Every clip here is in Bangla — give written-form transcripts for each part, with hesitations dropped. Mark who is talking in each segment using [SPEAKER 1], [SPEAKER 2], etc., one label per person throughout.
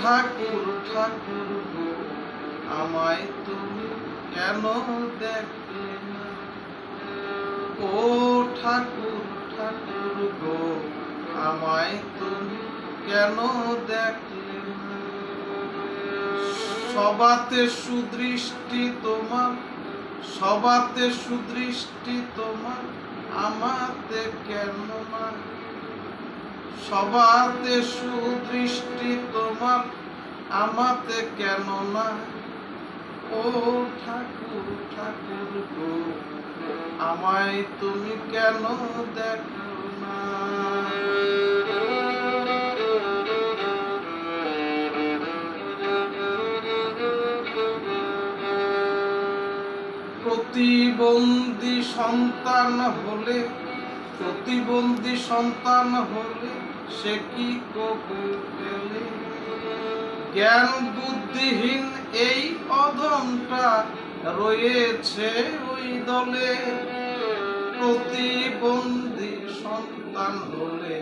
[SPEAKER 1] ঠাকুর ঠাকুর গো, আমায় তুমি কেন দেখলে না? ও ঠাকুর ঠাকুর গো, আমায় তুমি কেন দেখলে না? সবাতে সুদৃষ্টি তোমার, সবাতে সুদৃষ্টি তোমার, আমাতে কেন না? সবাতে সুদৃষ্টি তোমার, আমাতে কেন না? ও ঠাকুর ঠাকুর গো, আমায় তুমি কেন দেখো না? প্রতিবন্ধী সন্তান হলে, প্রতিবন্ধী সন্তান হলে সে কি কবু পেলে? জ্ঞান বুদ্ধিহীন এই অধমটা রয়েছে ওই দলে। প্রতিবন্ধী সন্তান হলে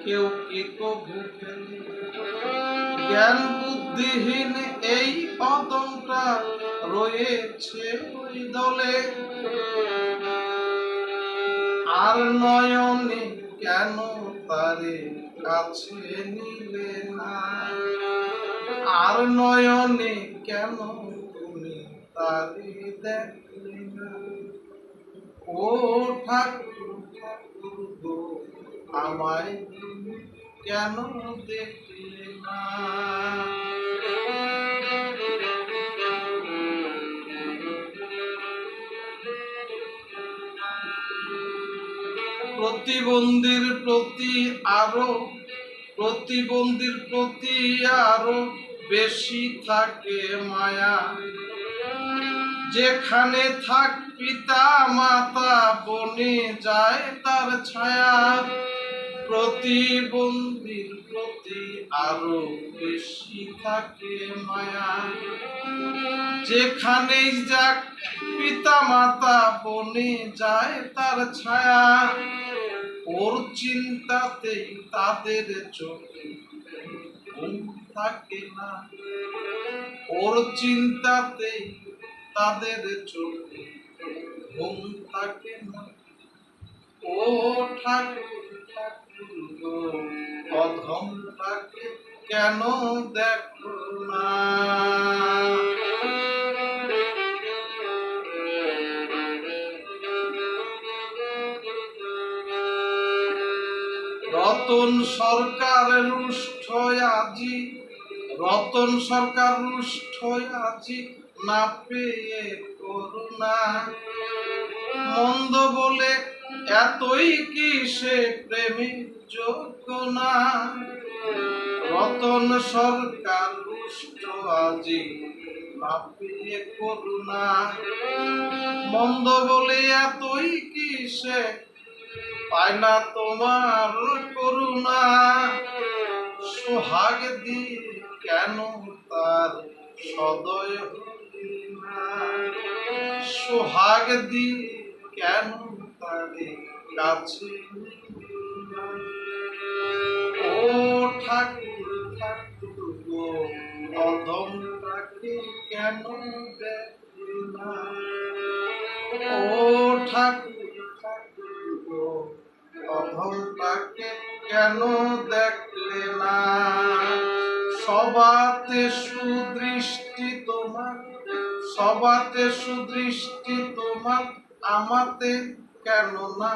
[SPEAKER 1] কেউ কি কবু পেলে? জ্ঞান বুদ্ধিহীন এই অধমটা রয়েছে ওই দলে। আর নয়নে কেন তারে কাছে নিলে না? আর নয়নে কেন তুমি তারে দেখলে না? ও ঠাকুর ঠাকুর গো, আমায় তুমি কেন দেখলে না? প্রতিবন্ধীর প্রতি আরো, প্রতিবন্ধীর প্রতি আরো বেশি থাকে মায়া। যেখানে থাক পিতা মাতা বনে যায় তার ছায়া। প্রতিবন্ধীর প্রতি আরো বেশি থাকে মায়া। যেখানেই যাক পিতা মাতা বনে যায় তার ছায়া। ওর চিন্তাতেই তাদের চোখে ঘুম থাকে না। ওর চিন্তাতেই তাদের চোখে ঘুম থাকে না। ও ঠাকুর ঠাকুর গো, অধমটাকে কেন দেখো না? রতন সরকার রুষ্ট আজি, রতন সরকার রুষ্ট আজি না পেয়ে করুণা। মন্দ বলে এতই কি সে প্রেমের যোগ্য না? রতন সরকার রুষ্ট আজি না পেয়ে করুণা। মন্দ বলে এতই কি সে পায় না তোমার করুণা। সোহাগ দিয়ে কেন তার সদয় হলি না? সোহাগ দিয়ে কেন তারে কাছে নিলি না? ও ঠাকুর ঠাকুর গো, অধমটাকে কেন দেখলে না? ও ঠাকুর ঠাকুর গো, অধমটাকে কেন দেখলে না? সবাতে সুদৃষ্টি তোমার, সবাতে সুদৃষ্টি তোমার, আমাতে কেন না?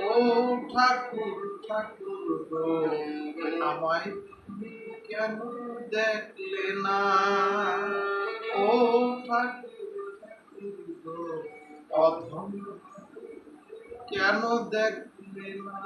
[SPEAKER 1] ও ঠাকুর ঠাকুর গো, আমায় তুমি কেন দেখলে না? ও ঠাকুর ঠাকুর গো, অধম কেন দেখলে না?